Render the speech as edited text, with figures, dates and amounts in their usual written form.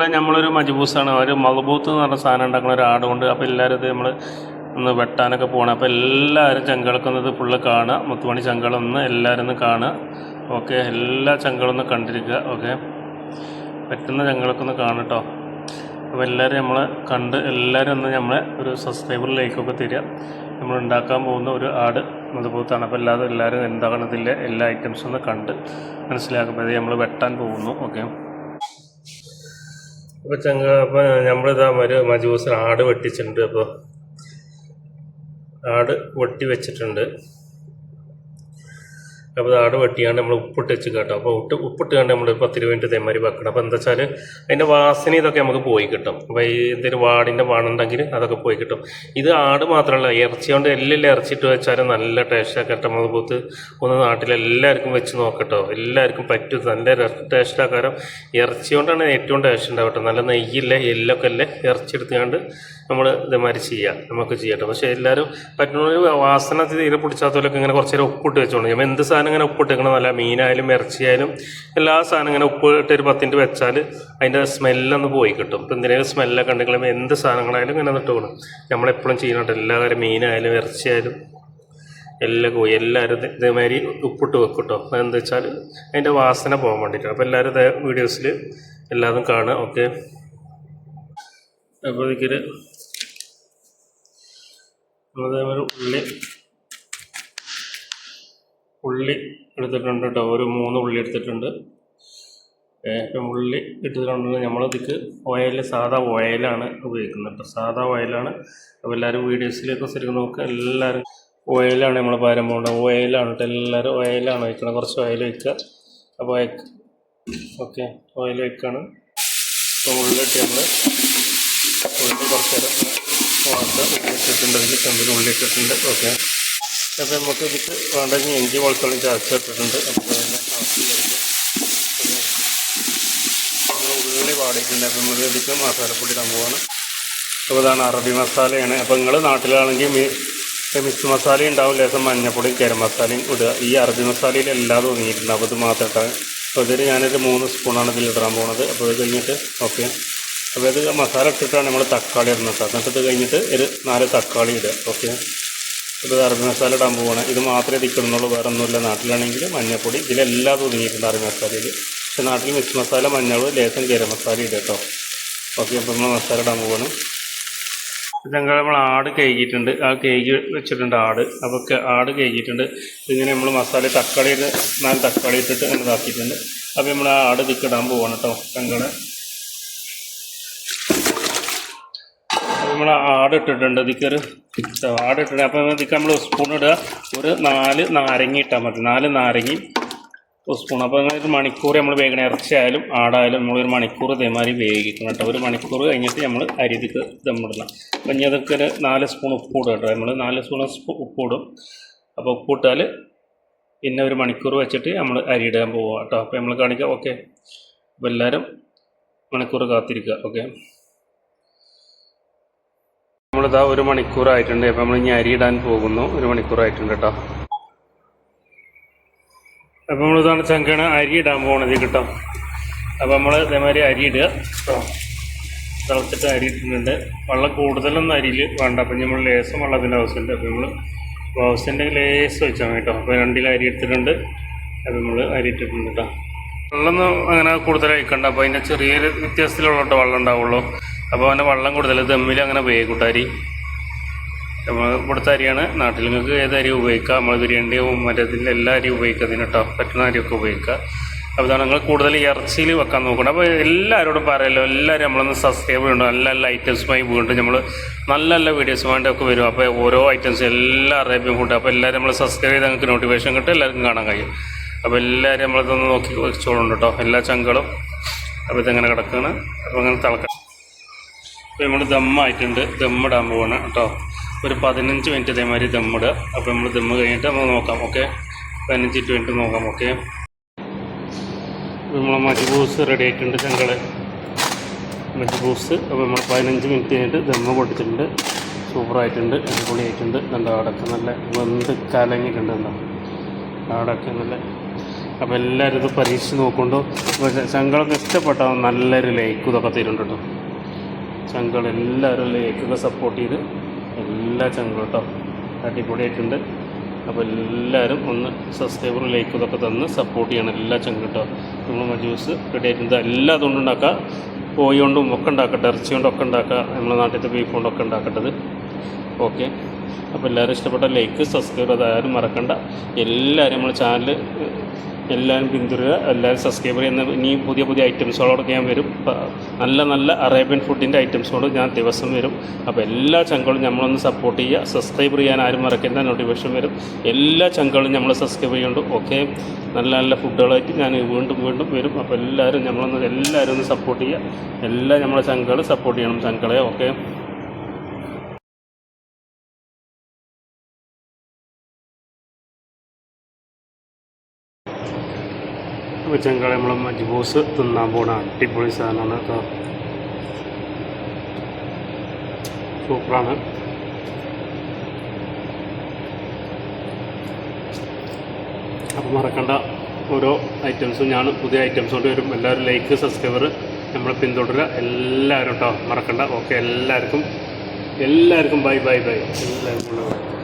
നമ്മളൊരു മജ്ബൂസാണ് ഒരു മൾബൂത്ത് എന്ന് പറഞ്ഞ സാധനം ഉണ്ടാക്കുന്ന ഒരു ആടുകൊണ്ട്. അപ്പോൾ എല്ലാവരും ഇത് നമ്മൾ ഒന്ന് വെട്ടാനൊക്കെ പോകണം. അപ്പോൾ എല്ലാവരും ചങ്കളൊക്കെ ഇത് ഫുള്ള് കാണുക. മുത്തുമണി ചങ്കളൊന്ന് എല്ലാവരും ഒന്ന് കാണുക. ഓക്കെ, എല്ലാ ചങ്കളൊന്ന് കണ്ടിരിക്കുക. ഓക്കെ, പറ്റുന്ന ചങ്കളൊക്കെ ഒന്ന് കാണട്ടോ. അപ്പോൾ എല്ലാവരും നമ്മളെ കണ്ട് എല്ലാവരും ഒന്ന് നമ്മളെ ഒരു സബ്സ്ക്രൈബർ ലൈക്കൊക്കെ തരിക. നമ്മൾ ഉണ്ടാക്കാൻ പോകുന്ന ഒരു ആട് മൾബൂത്താണ്. അപ്പോൾ എല്ലാവരും എന്താണ് ഇതിൻ്റെ എല്ലാ ഐറ്റംസും ഒന്ന് കണ്ട് മനസ്സിലാക്കുമ്പോൾ നമ്മൾ വെട്ടാൻ പോകുന്നു. ഓക്കെ, അപ്പോൾ നമ്മളിതാ ഒരു മജ്ബൂസിൽ ആട് വെട്ടിച്ചിട്ടുണ്ട്. അപ്പോൾ ആട് വെട്ടി വെച്ചിട്ടുണ്ട്. അപ്പോൾ ആട് വെട്ടിയാണ്ട് നമ്മൾ ഉപ്പിട്ട് വെച്ച് കേട്ടോ. അപ്പോൾ ഉപ്പിട്ട് കണ്ട് നമ്മൾ 10 മിനിറ്റ് ഇതേമാതിരി വെക്കണം. അപ്പോൾ എന്താ വെച്ചാൽ അതിൻ്റെ വാസന ഇതൊക്കെ നമുക്ക് പോയി കിട്ടും. അപ്പോൾ ഈ എന്തെങ്കിലും വാടിൻ്റെ മണമുണ്ടെങ്കിൽ അതൊക്കെ പോയി കിട്ടും. ഇത് ആട് മാത്രമല്ല, ഇറച്ചി കൊണ്ട് എല്ലാം ഇറച്ചിട്ട് വെച്ചാൽ നല്ല ടേസ്റ്റാക്കി കേട്ടോ. മൾബൂത്ത് ഒന്ന് നാട്ടിലെല്ലാവർക്കും വെച്ച് നോക്കട്ടോ. എല്ലാവർക്കും പറ്റും, നല്ല ടേസ്റ്റാക്കാരം. ഇറച്ചി കൊണ്ടാണ് ഏറ്റവും ടേസ്റ്റ് ഉണ്ടാവട്ടെ. നല്ല നെയ്യില്ലേ എല്ലൊക്കെ അല്ലേ ഇറച്ചി എടുത്തുകൊണ്ട് നമ്മൾ ഇതേമാതിരി നമുക്ക് ചെയ്യട്ടെ. പക്ഷേ എല്ലാവരും പറ്റുന്ന വാസന തീരെ പിടിച്ചാത്തവരൊക്കെ ഇങ്ങനെ കുറച്ച് നേരം ഉപ്പിട്ട് വെച്ചോണ്ട്. നമ്മൾ എന്ത് സാധനം ഇങ്ങനെ ഉപ്പിട്ടിക്കണം, നല്ല മീനായാലും ഇറച്ചിയായാലും എല്ലാ സാധനം ഇങ്ങനെ ഉപ്പിട്ട് ഒരു 10 മിനിറ്റ് വെച്ചാൽ അതിൻ്റെ സ്മെല്ലൊന്ന് പോയി കിട്ടും. ഇപ്പം എന്തിനേലും സ്മെല്ലൊക്കെ ഉണ്ടെങ്കിലും എന്ത് സാധനങ്ങളായാലും ഇങ്ങനെ ഇട്ടുകൊടുക്കും. നമ്മളെപ്പോഴും ചെയ്യണോട്ടെ. എല്ലാവരും മീനായാലും ഇറച്ചിയായാലും എല്ലാം പോയി എല്ലാവരും ഇതേമാതിരി ഉപ്പിട്ട് വെക്കും കേട്ടോ. അതെന്താ വെച്ചാൽ അതിൻ്റെ വാസന പോകാൻ വേണ്ടിയിട്ടാണ്. അപ്പോൾ എല്ലാവരും ഇതേ വീഡിയോസിൽ എല്ലാതും കാണുക. ഓക്കെ, അപ്പോൾ ഇതിൽ അതേപോലെ ഉള്ളി എടുത്തിട്ടുണ്ട് കേട്ടോ. ഒരു 3 ഉള്ളി എടുത്തിട്ടുണ്ട്. ഇപ്പം ഉള്ളി എടുത്തിട്ടുണ്ട്. നമ്മളിതിക്ക് സാധാ ഓയിലാണ് ഉപയോഗിക്കുന്നത് കേട്ടോ. സാധാ ഓയിലാണ്. അപ്പോൾ എല്ലാവരും വീഡിയോസിലേക്ക് ശരിക്കും നോക്കുക. എല്ലാവരും ഓയിലാണ് നമ്മൾ പാരം പോകേണ്ടത്. ഓയിലാണ് കേട്ടോ. എല്ലാവരും ഓയിലാണ് വയ്ക്കണം. കുറച്ച് ഓയിൽ വയ്ക്കുക. അപ്പോൾ ഓക്കെ, ഓയിൽ വയ്ക്കുകയാണ്. അപ്പോൾ ഉള്ളിട്ട് നമ്മൾ ഉള്ളി കുറച്ച് നേരം ഉള്ളിട്ടിട്ടുണ്ട്. ഇതിൽ ചെമ്പിൽ ഉള്ളിട്ടിട്ടുണ്ട്. ഓക്കെ, അപ്പോൾ നമുക്ക് ഇതിക്ക് വേണ്ടെങ്കിൽ ഇഞ്ചി വെളുത്തുള്ളി ചതച്ചിട്ടിട്ടുണ്ട്. അപ്പോൾ ഉള്ളി പാടിയിട്ടുണ്ട്. അപ്പം നമ്മൾ ഇതിക്ക് മസാലപ്പൊടി ഇടാൻ പോവാണ്. അപ്പോൾ ഇതാണ് അറബി മസാലയാണ്. അപ്പോൾ നിങ്ങൾ നാട്ടിലാണെങ്കിൽ മിക്സ് മസാല ഉണ്ടാവും, ലേശം മഞ്ഞപ്പൊടിയും ഗരം മസാലയും ഇടുക. ഈ അറബി മസാലയിൽ എല്ലാം ഒതുങ്ങിയിട്ടുണ്ട്. അപ്പോൾ ഇത് മാത്രം ഇട്ടാൽ. അപ്പോൾ ഇതിൽ ഞാനൊരു 3 സ്പൂണാണ് ഇതിലിടാൻ പോകുന്നത്. അപ്പോൾ ഇത് കഴിഞ്ഞിട്ട് ഓക്കെ, അപ്പോൾ ഇത് മസാല ഇട്ടിട്ടാണ് നമ്മൾ തക്കാളി ഇടുന്നത്. എന്നിട്ട് ഇത് കഴിഞ്ഞിട്ട് ഒരു 4 തക്കാളി ഇടുക. ഓക്കെ, ഇത് അറബി മസാല ഇടാൻ പോവുകയാണ്. ഇത് മാത്രമേ ഇതിക്കിടുന്നുള്ളൂ, വേറെ ഒന്നുമില്ല. നാട്ടിലാണെങ്കിൽ മഞ്ഞൾപ്പൊടി ഇതിലെല്ലാം ഒതുങ്ങിയിട്ടുണ്ട് അറബി മസാലയിൽ. പക്ഷേ നാട്ടിൽ മിക്സ് മസാല, മഞ്ഞൾ, ലേശം ഗരം മസാല ഇടുക കേട്ടോ. ഓക്കെ, അപ്പോൾ നമ്മൾ മസാല ഇടാൻ പോവുകയാണ്. ഞങ്ങൾ നമ്മൾ ആട് കഴുകിയിട്ടുണ്ട്. ആ കഴുകി വെച്ചിട്ടുണ്ട് ആട്. അപ്പോൾ ആട് കഴുകിയിട്ടുണ്ട്. ഇങ്ങനെ നമ്മൾ മസാല തക്കാളി 4 തക്കാളി ഇട്ടിട്ട് അങ്ങനെ ഇതാക്കിയിട്ടുണ്ട്. അപ്പോൾ നമ്മൾ ആ ആട് ഇതിക്കിടാൻ പോവുകയാണ് കേട്ടോ. ഞങ്ങൾ നമ്മൾ ആട് ഇട്ടിട്ടുണ്ട്. ഇതിക്കൊരു ആട് ഇട്ടിട്ടുണ്ട്. അപ്പോൾ ഇതിക്ക് നമ്മൾ സ്പൂൺ ഇടുക. ഒരു 4 നാരങ്ങ ഇട്ടാൽ മതി. 4 നാരങ്ങ സ്പൂൺ. അപ്പോൾ അങ്ങനെ ഒരു മണിക്കൂർ നമ്മൾ വേഗം ഇറച്ചിയായാലും ആടായാലും നമ്മളൊരു മണിക്കൂർ ഇതേമാതിരി വേവിക്കണം കേട്ടോ. ഒരു മണിക്കൂർ കഴിഞ്ഞിട്ട് നമ്മൾ അരിതിക്ക് ദമ്മിടണം. അപ്പം ഇനി അതൊക്കെ ഒരു 4 സ്പൂൺ ഉപ്പിടും കേട്ടോ. നമ്മൾ 4 സ്പൂൺ ഉപ്പിടും. അപ്പോൾ ഉപ്പിട്ടാൽ പിന്നെ ഒരു മണിക്കൂർ വെച്ചിട്ട് നമ്മൾ അരിയിടാൻ പോവുക കേട്ടോ. അപ്പോൾ നമ്മൾ കാണിക്കാം. ഓക്കെ, അപ്പോൾ എല്ലാവരും മണിക്കൂർ കാത്തിരിക്കുക. ഓക്കെ, നമ്മളിതാ 1 മണിക്കൂറായിട്ടുണ്ട്. അപ്പോൾ നമ്മൾ ഇനി അരി ഇടാൻ പോകുന്നു. 1 മണിക്കൂറായിട്ടുണ്ട് കേട്ടോ. അപ്പോൾ നമ്മളിതാണ് ചങ്കണ അരി ഇടാൻ പോകുന്നത് കേട്ടോ. അപ്പോൾ നമ്മൾ ഇതേമാതിരി അരി ഇടുക കേട്ടോ. തിളച്ചിട്ട് അരി ഇട്ടിട്ടുണ്ട്. വെള്ളം കൂടുതലൊന്നും അരിയിൽ വേണ്ട. അപ്പം നമ്മൾ ലേശം വെള്ളത്തിൻ്റെ ആവശ്യമുണ്ട്. അപ്പോൾ നമ്മൾ ആവശ്യത്തിൻ്റെ ലേശം വെച്ചാൽ കേട്ടോ. അപ്പോൾ 2 അരി എടുത്തിട്ടുണ്ട്. അപ്പോൾ നമ്മൾ അരി ഇട്ടിട്ടുണ്ട് കേട്ടോ. വെള്ളമൊന്നും അങ്ങനെ കൂടുതൽ കഴിക്കണ്ട. അപ്പോൾ അതിൻ്റെ ചെറിയൊരു വ്യത്യാസത്തിലുള്ള വെള്ളം ഉണ്ടാവുള്ളൂ. അപ്പോൾ അതിൻ്റെ വെള്ളം കൂടുതൽ ദമ്മിൽ അങ്ങനെ ഉപയോഗിക്കൂട്ട അരി. നമ്മൾ ഇവിടുത്തെ അരിയാണ്. നാട്ടിൽ നിങ്ങൾക്ക് ഏത് അരി ഉപയോഗിക്കുക. നമ്മൾ ബിരിയാണിയും മറ്റേതിൻ്റെ എല്ലാ അരിയും ഉപയോഗിക്കുന്നതിന് കേട്ടോ. പറ്റുന്ന അരിയൊക്കെ ഉപയോഗിക്കുക. അപ്പോൾ ഇതാണ് നിങ്ങൾ കൂടുതൽ ഇറച്ചിയിൽ വെക്കാൻ നോക്കണം. അപ്പോൾ എല്ലാവരോടും പറയല്ലോ, എല്ലാവരും നമ്മളൊന്ന് സബ്സ്ക്രൈബ് ചെയ്യണം. നല്ല നല്ല ഐറ്റംസുമായി വീണ്ടും നമ്മൾ നല്ല നല്ല വീഡിയോസുമായിട്ട് ഒക്കെ വരും. അപ്പോൾ ഓരോ ഐറ്റംസും എല്ലാ അറേബ്യൻ ഫുഡ്. അപ്പോൾ എല്ലാവരും നമ്മൾ സബ്സ്ക്രൈബ് ചെയ്ത് നിങ്ങൾക്ക് നോട്ടിഫിക്കേഷൻ കിട്ടും, എല്ലാവർക്കും കാണാൻ കഴിയും. അപ്പോൾ എല്ലാവരും നമ്മളിതൊന്ന് നോക്കി വെച്ചോളും കേട്ടോ, എല്ലാ ചങ്കളും. അപ്പോൾ ഇതെങ്ങനെ കിടക്കുകയാണ്. അപ്പോൾ അങ്ങനെ തിളക്കണം. അപ്പോൾ നമ്മൾ ദമ്മായിട്ടുണ്ട്. ദമ്മിടാൻ പോവാണ് കേട്ടോ. ഒരു 15 മിനിറ്റ് ഇതേമാതിരി ദമ്മിടുക. അപ്പോൾ നമ്മൾ ദമ്മ് കഴിഞ്ഞിട്ട് നമ്മൾ നോക്കാം. ഓക്കെ, 15 മിനിറ്റ് നോക്കാം. ഓക്കെ, നമ്മളെ മജ്ബൂസ് റെഡി ആയിട്ടുണ്ട്. ചങ്കള് മജ്ബൂസ്. അപ്പോൾ നമ്മൾ 15 മിനിറ്റ് കഴിഞ്ഞിട്ട് ദമ്മ് പൊട്ടിച്ചിട്ടുണ്ട്. സൂപ്പറായിട്ടുണ്ട്, അടിപൊളിയായിട്ടുണ്ട്. എന്താ അവിടെയൊക്കെ നല്ല വെന്ത് കലങ്ങിയിട്ടുണ്ട്. എന്താ അവിടെയൊക്കെ നല്ല അപ്പോൾ എല്ലാവരും ഇത് പരീക്ഷിച്ച് നോക്കുന്നുണ്ടോ. അപ്പോൾ ചങ്കളൊക്കെ ഇഷ്ടപ്പെട്ടാൽ നല്ലൊരു ലൈക്കും ഇതൊക്കെ തരുന്നുണ്ട് കേട്ടോ. ചങ്കൾ എല്ലാവരും ലൈക്കൊക്കെ സപ്പോർട്ട് ചെയ്ത് എല്ലാ ചങ്കളും കേട്ടോ അടിപൊളിയായിട്ടുണ്ട്. അപ്പോൾ എല്ലാവരും ഒന്ന് സബ്സ്ക്രൈബർ ലൈക്ക് ഇതൊക്കെ തന്ന് സപ്പോർട്ട് ചെയ്യണം എല്ലാ ചങ്കും കേട്ടോ. നമ്മൾ മജൂസ് റെഡി ആയിട്ടുണ്ട്. എല്ലാ അതുകൊണ്ടും ഉണ്ടാക്കുക, കോഴി കൊണ്ടും ഒക്കെ ഉണ്ടാക്കട്ടെ, ഇറച്ചി കൊണ്ടൊക്കെ ഉണ്ടാക്കുക, നമ്മുടെ നാട്ടിലത്തെ ബീഫ് കൊണ്ടൊക്കെ ഉണ്ടാക്കട്ടത്. ഓക്കെ, അപ്പോൾ എല്ലാവരും ഇഷ്ടപ്പെട്ട ലൈക്ക് സബ്സ്ക്രൈബ് അതാരും മറക്കണ്ട. എല്ലാവരും നമ്മുടെ ചാനൽ എല്ലാവരും പിന്തുടരുക, എല്ലാവരും സബ്സ്ക്രൈബ് ചെയ്യുന്ന. ഇനി പുതിയ പുതിയ ഐറ്റംസുകളോടൊക്കെ ഞാൻ വരും. നല്ല നല്ല അറേബ്യൻ ഫുഡിൻ്റെ ഐറ്റംസോട് ഞാൻ ദിവസം വരും. അപ്പോൾ എല്ലാ ചങ്കളും നമ്മളൊന്ന് സപ്പോർട്ട് ചെയ്യുക. സബ്സ്ക്രൈബ് ചെയ്യാൻ ആരും മറക്കേണ്ട, നോട്ടിഫിക്കേഷൻ വരും. എല്ലാ ചങ്കളും നമ്മൾ സബ്സ്ക്രൈബ് ചെയ്യുന്നുണ്ട്. ഓക്കെ, നല്ല നല്ല ഫുഡുകളായിട്ട് ഞാൻ വീണ്ടും വരും. അപ്പോൾ എല്ലാവരും ഒന്ന് സപ്പോർട്ട് ചെയ്യുക. എല്ലാം നമ്മളെ ചങ്കൾ സപ്പോർട്ട് ചെയ്യണം ചങ്കളെ. ഓക്കെ. ചങ്കളെ നമ്മൾ മജ്ബൂസ് തിന്നാൻ പോണ അടിപൊളി സാധനമാണ് കേട്ടോ. സൂപ്പറാണ്. അപ്പോൾ മറക്കണ്ട, ഓരോ ഐറ്റംസും ഞാൻ പുതിയ ഐറ്റംസ് കൊണ്ട് വരും. എല്ലാവരും ലൈക്ക് സബ്സ്ക്രൈബർ നമ്മൾ പിന്തുടരുക എല്ലാവരും കേട്ടോ, മറക്കണ്ട. ഓക്കെ, എല്ലാവർക്കും ബൈ. എല്ലാവർക്കും